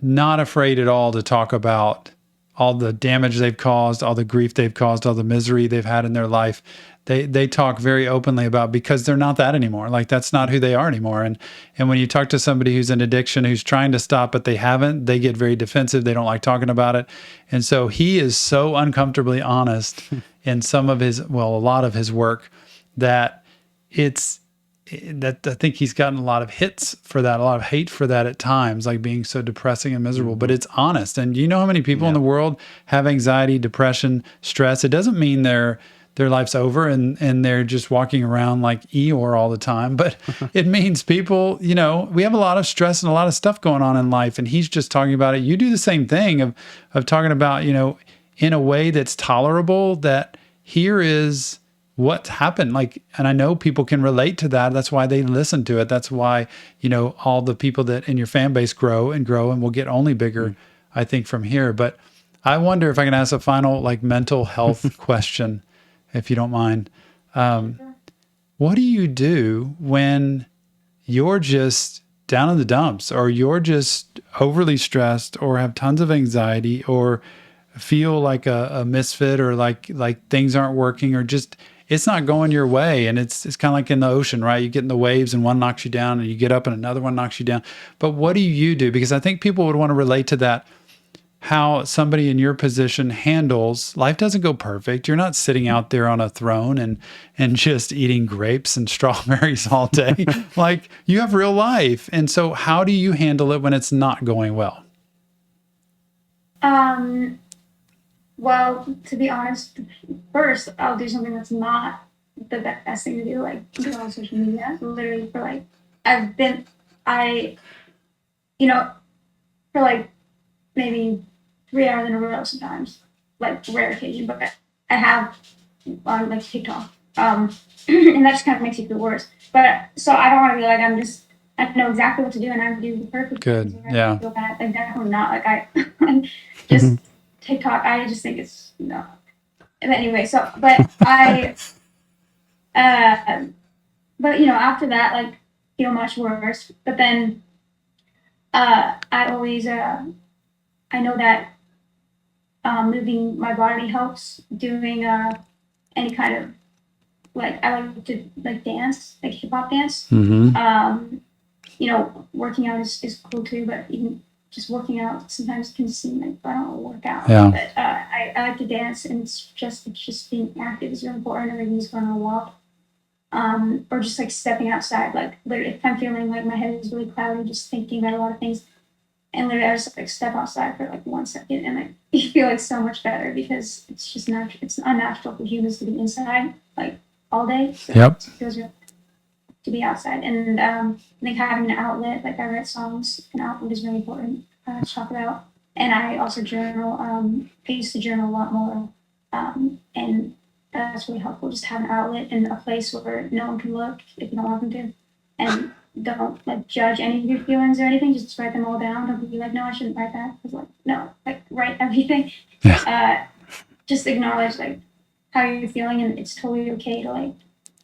not afraid at all to talk about all the damage they've caused, all the grief they've caused, all the misery they've had in their life. They talk very openly about, because they're not that anymore. Like that's not who they are anymore. And when you talk to somebody who's in addiction, who's trying to stop, but they haven't, they get very defensive. They don't like talking about it. And so he is so uncomfortably honest in a lot of his work that I think he's gotten a lot of hits for that, a lot of hate for that at times, like being so depressing and miserable, but it's honest. And you know how many people in the world have anxiety, depression, stress? It doesn't mean their life's over and they're just walking around like Eeyore all the time, but it means people, we have a lot of stress and a lot of stuff going on in life, and he's just talking about it. You do the same thing of talking about, in a way that's tolerable, that here is what's happened. Like, and I know people can relate to that. That's why they listen to it. That's why, all the people that in your fan base grow and will get only bigger, I think, from here. But I wonder if I can ask a final like mental health question, if you don't mind. What do you do when you're just down in the dumps, or you're just overly stressed, or have tons of anxiety, or feel like a misfit, or like things aren't working, or just it's not going your way? And it's kind of like in the ocean, right? You get in the waves and one knocks you down, and you get up and another one knocks you down. But what do you do? Because I think people would want to relate to that, how somebody in your position handles life. Doesn't go perfect. You're not sitting out there on a throne and just eating grapes and strawberries all day. Like, you have real life. And so how do you handle it when it's not going well? Well, to be honest, first I'll do something that's not the best thing to do, like go on social media. Literally, for like I I, you know, for like maybe 3 hours in a row sometimes, like rare occasion, but I have on like TikTok. And that just kind of makes you feel worse. But so I don't want to be like, I know exactly what to do and I do the perfect Good. things. Yeah. I feel bad. Like definitely not. Like I just TikTok. I just think it's no. But anyway, so but but after that, like feel much worse. But then I always I know that moving my body helps. Doing any kind of like I like to like dance, like hip hop dance. Working out is cool too, but even just working out sometimes can seem like I don't work out. Yeah. But I like to dance, and it's just being active is really important. Or maybe just going on a walk, or just like stepping outside. Like literally, if I'm feeling like my head is really cloudy, just thinking about a lot of things, and literally I just like step outside for like 1 second, and like you feel like so much better because it's just natural. It's unnatural for humans to be inside like all day. So it feels really to be outside, and I think having an outlet, like I write songs, an outlet is really important to talk about. And I also journal. I used to journal a lot more, and that's really helpful. Just have an outlet and a place where no one can look if you don't want them to, and don't like judge any of your feelings or anything. Just write them all down. Don't be like, no, I shouldn't write that. It's like, no, like write everything. Just acknowledge like how you're feeling, and it's totally okay to like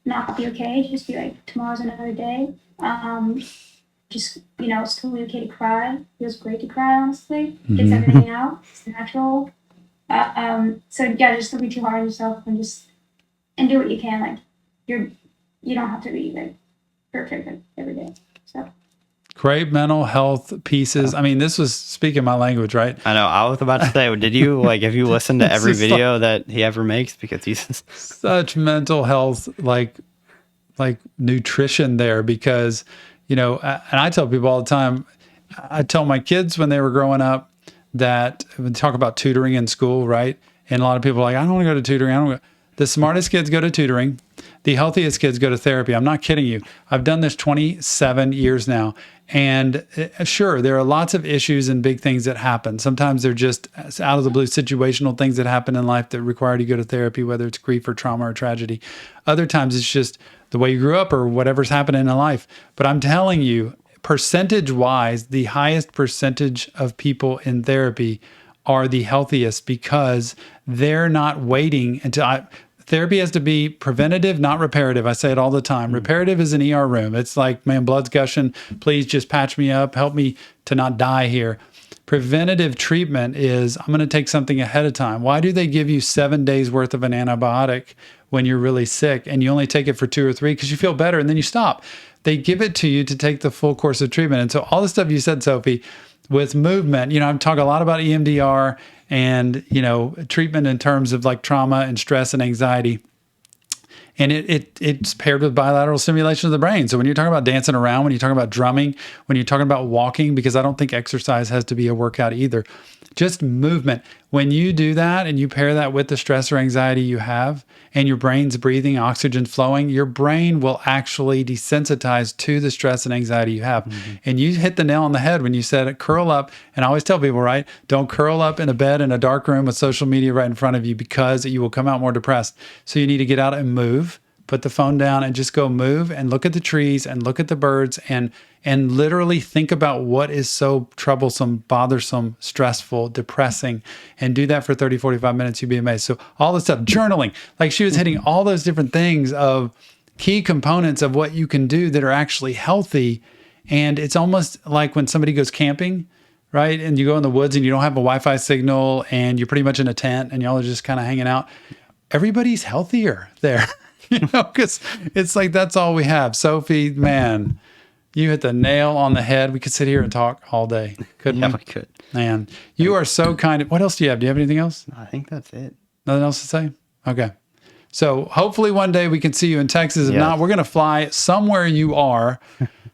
not be okay. Just be like, tomorrow's another day. It's totally okay to cry. It feels great to cry, honestly. Gets everything out. It's natural. Just don't be too hard on yourself and do what you can. Like you don't have to be like perfect like, every day. So great mental health pieces. I mean, this was speaking my language, right? I know. I was about to say, did you have you listened to every video that he ever makes? Because he's such mental health, like nutrition there, because, and I tell people all the time, I tell my kids when they were growing up that we talk about tutoring in school, right? And a lot of people are like, I don't want to go to tutoring. The smartest kids go to tutoring. The healthiest kids go to therapy. I'm not kidding you. I've done this 27 years now. And sure, there are lots of issues and big things that happen. Sometimes they're just out of the blue situational things that happen in life that require you to go to therapy, whether it's grief or trauma or tragedy. Other times it's just the way you grew up or whatever's happening in life. But I'm telling you, percentage-wise, the highest percentage of people in therapy are the healthiest because they're not waiting until therapy has to be preventative, not reparative. I say it all the time. Reparative is an ER room. It's like, man, blood's gushing. Please just patch me up. Help me to not die here. Preventative treatment is, I'm going to take something ahead of time. Why do they give you 7 days worth of an antibiotic when you're really sick and you only take it for 2 or 3 because you feel better and then you stop? They give it to you to take the full course of treatment. And so all the stuff you said, Sophie, with movement, I'm talking a lot about EMDR and, treatment in terms of like trauma and stress and anxiety. And it's paired with bilateral stimulation of the brain. So when you're talking about dancing around, when you're talking about drumming, when you're talking about walking, because I don't think exercise has to be a workout either, just movement. When you do that and you pair that with the stress or anxiety you have and your brain's breathing, oxygen flowing, your brain will actually desensitize to the stress and anxiety you have. And you hit the nail on the head when you said curl up. And I always tell people, right, don't curl up in a bed in a dark room with social media right in front of you because you will come out more depressed. So you need to get out and move. Put the phone down and just go move and look at the trees and look at the birds and literally think about what is so troublesome, bothersome, stressful, depressing, and do that for 30, 45 minutes. You'd be amazed. So all this stuff, journaling, like she was hitting all those different things of key components of what you can do that are actually healthy. And it's almost like when somebody goes camping, right? And you go in the woods and you don't have a Wi-Fi signal and you're pretty much in a tent and y'all are just kind of hanging out. Everybody's healthier there. Because it's like, that's all we have. Sophie, man, you hit the nail on the head. We could sit here and talk all day. Couldn't we? We could. Man, you are so kind. What else do you have? Do you have anything else? I think that's it. Nothing else to say? Okay. So hopefully one day we can see you in Texas. If not, we're going to fly somewhere you are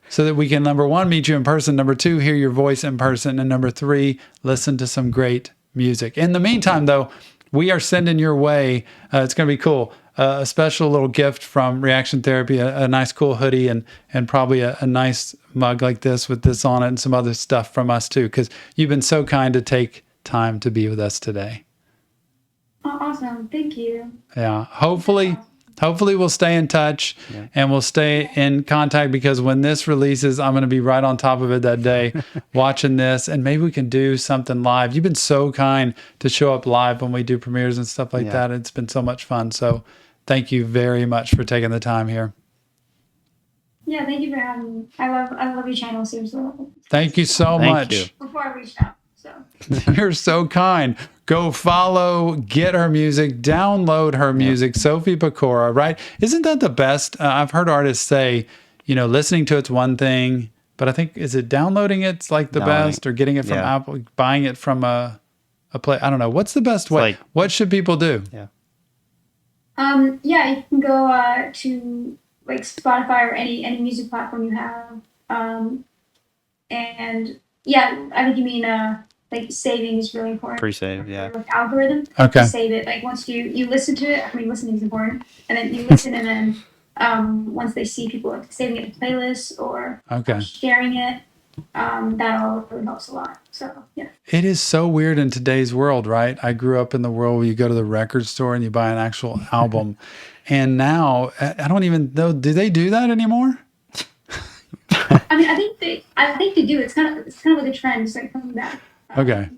so that we can, number 1, meet you in person. Number 2, hear your voice in person. And number 3, listen to some great music. In the meantime, though, we are sending your way, it's going to be cool, a special little gift from Reaction Therapy, a nice cool hoodie, and probably a nice mug like this with this on it and some other stuff from us too, because you've been so kind to take time to be with us today. Oh, awesome. Thank you. Yeah. Hopefully we'll stay in touch and we'll stay in contact, because when this releases, I'm going to be right on top of it that day watching this, and maybe we can do something live. You've been so kind to show up live when we do premieres and stuff like that. It's been so much fun. So thank you very much for taking the time here. Yeah, thank you for having me. I love your channel, seriously. Thank you so much. You. Before I reached out, so. You're so kind. Go follow, get her music, download her music, Sophie Pecora, right? Isn't that the best? I've heard artists say, listening to it's one thing, but I think, is it downloading it's like the best, or getting it from Apple, buying it from a play? I don't know. What's the best way? What should people do? Yeah. You can go to like Spotify or any music platform you have. And yeah, I think you mean like saving is really important. Pre-save, yeah. Like algorithm. Okay. To save it. Like once you listen to it, I mean listening is important. And then you listen, and then once they see people like saving it to playlists or sharing it, that all really helps a lot. So yeah. It is so weird in today's world, right? I grew up in the world where you go to the record store and you buy an actual album. And now I don't even know, do they do that anymore? I mean, I think they do. It's kind of like a trend. It's like coming back. Okay.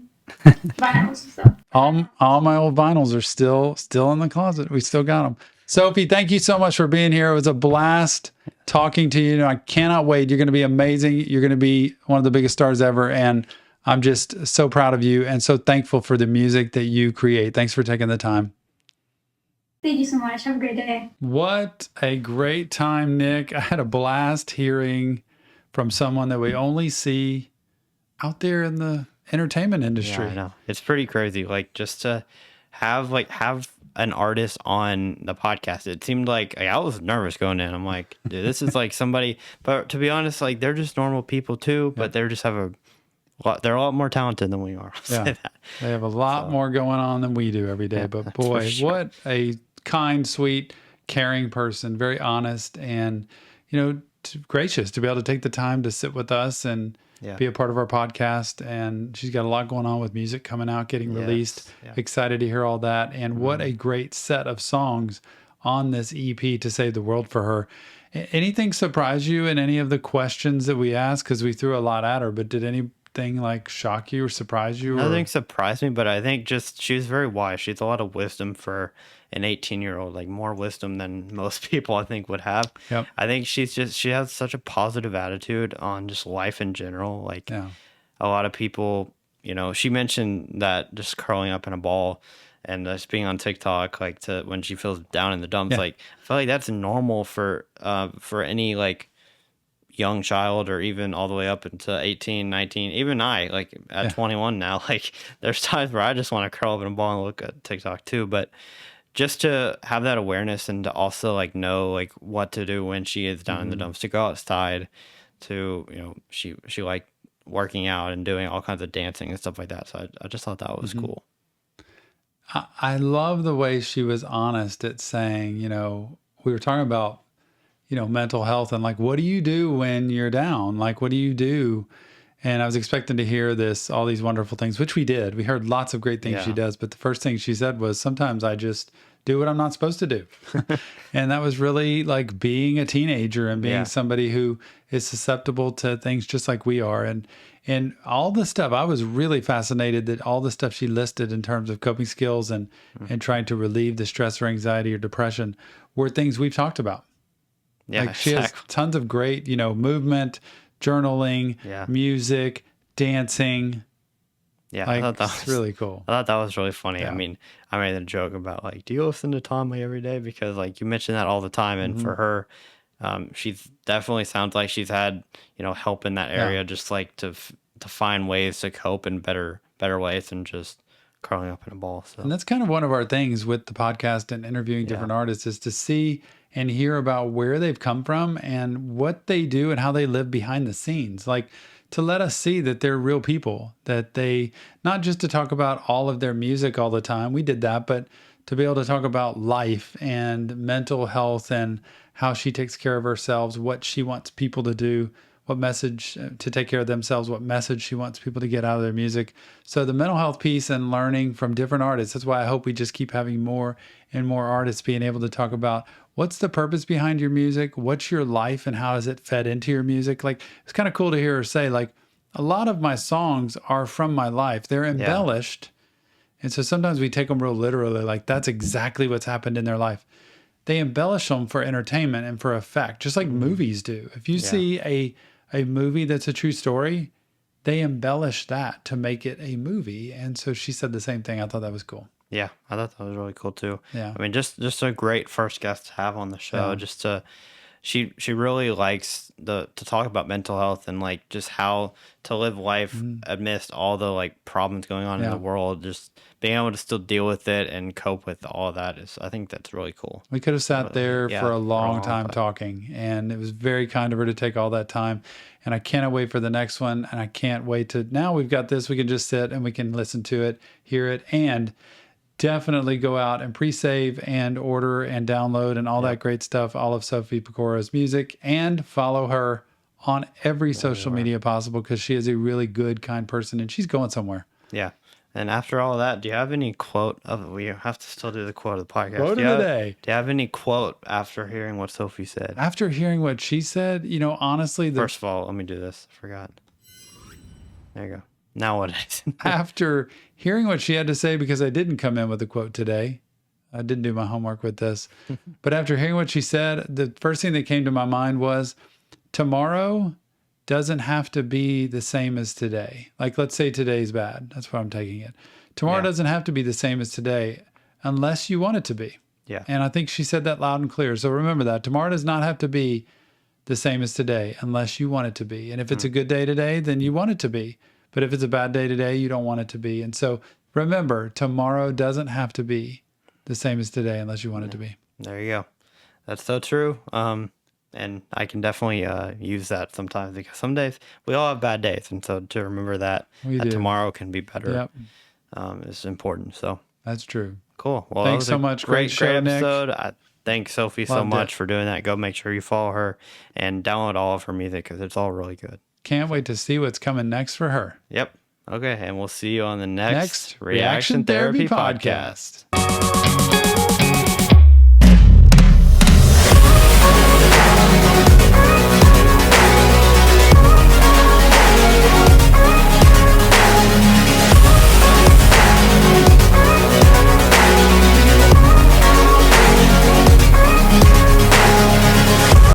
Vinyls and stuff. All my old vinyls are still in the closet. We still got them. Sophie, thank you so much for being here. It was a blast talking to you. I cannot wait. You're going to be amazing. You're going to be one of the biggest stars ever. And I'm just so proud of you and so thankful for the music that you create. Thanks for taking the time. Thank you so much. Have a great day. What a great time, Nick. I had a blast hearing from someone that we only see out there in the entertainment industry. Yeah, I know. It's pretty crazy. Like, just to have an artist on the podcast. It seemed like I was nervous going in. I'm like, dude, this is like somebody, but to be honest, like they're just normal people too, but they're just they're a lot more talented than we are. Yeah. They have a lot more going on than we do every day. Yeah, but boy, what a kind, sweet, caring person, very honest, and gracious to be able to take the time to sit with us and be a part of our podcast. And she's got a lot going on with music coming out, getting released. Excited to hear all that. And what a great set of songs on this EP to save the world for her. Anything surprise you in any of the questions that we asked? Because we threw a lot at her, but did anything like shock you or surprise you? Nothing surprised me, but I think just she's very wise. She has a lot of wisdom for an 18-year-old, like more wisdom than most people I think would have. Yep. I think she has such a positive attitude on just life in general. Like a lot of people, she mentioned that just curling up in a ball and just being on TikTok, like when she feels down in the dumps, like I feel like that's normal for any like young child, or even all the way up into 18, 19, even I, like at 21 now, like there's times where I just want to curl up in a ball and look at TikTok too. But just to have that awareness and to also like know like what to do when she is down in the dumps, to go outside, to she liked working out and doing all kinds of dancing and stuff like that. So I just thought that was cool. I love the way she was honest at saying, we were talking about mental health and like, what do you do when you're down? Like, what do you do? And I was expecting to hear all these wonderful things, which we did. We heard lots of great things she does. But the first thing she said was, sometimes I just do what I'm not supposed to do. And that was really like being a teenager and being somebody who is susceptible to things just like we are. And all the stuff, I was really fascinated that all the stuff she listed in terms of coping skills and trying to relieve the stress or anxiety or depression were things we've talked about. Yeah, like she has tons of great, movement, journaling, music, dancing. Yeah, like, I thought that was really cool. I thought that was really funny. Yeah. I mean, I made a joke about like, do you listen to Tommy every day? Because like you mention that all the time, and for her, she's definitely sounds like she's had help in that area, just like to find ways to cope in better ways than just curling up in a ball. So. And that's kind of one of our things with the podcast and interviewing different artists, is to see and hear about where they've come from and what they do and how they live behind the scenes. Like to let us see that they're real people, that they, not just to talk about all of their music all the time. We did that, but to be able to talk about life and mental health and how she takes care of herself, what she wants people to do, what message to take care of themselves, what message she wants people to get out of their music. So the mental health piece and learning from different artists. That's why I hope we just keep having more and more artists being able to talk about what's the purpose behind your music, what's your life, and how is it fed into your music. Like, it's kind of cool to hear her say, like, a lot of my songs are from my life. They're embellished. And so sometimes we take them real literally, like that's exactly what's happened in their life. They embellish them for entertainment and for effect, just like movies do. If you see a movie that's a true story, they embellish that to make it a movie. And so she said the same thing. I thought that was cool. Yeah, I thought that was really cool too. Yeah. I mean, just a great first guest to have on the show. Yeah. Just to, she really likes to talk about mental health and like just how to live life amidst all the like problems going on in the world. Just being able to still deal with it and cope with all of that is, I think that's really cool. We could have sat there for a long time talking, and it was very kind of her to take all that time. And I cannot wait for the next one. And I can't wait to, now we've got this, we can just sit and we can listen to it, hear it, and definitely go out and pre-save and order and download and all that great stuff, all of Sophie Pecora's music, and follow her on every social media possible, because she is a really good, kind person and she's going somewhere. Yeah. And after all of that, do you have any quote of, we have to still do the quote of the podcast. Quote of the day. Do you have any quote after hearing what Sophie said? After hearing what she said, you know, honestly, first of all, let me do this. I forgot. There you go. Now what is it? After hearing what she had to say, because I didn't come in with a quote today, I didn't do my homework with this, but after hearing what she said, the first thing that came to my mind was, tomorrow doesn't have to be the same as today. Like, let's say today's bad. That's where I'm taking it. Tomorrow doesn't have to be the same as today unless you want it to be. Yeah. And I think she said that loud and clear. So remember that. Tomorrow does not have to be the same as today unless you want it to be. And if it's a good day today, then you want it to be. But if it's a bad day today, you don't want it to be. And so remember, tomorrow doesn't have to be the same as today unless you want it to be. There you go. That's so true. And I can definitely use that sometimes, because some days we all have bad days. And so to remember that tomorrow can be better is important. So that's true. Cool. Well, thanks so much. Great episode. I thank Sophie so much for doing that. Go make sure you follow her and download all of her music, because it's all really good. Can't wait to see what's coming next for her. Yep. Okay. And we'll see you on the next Reaction Therapy podcast.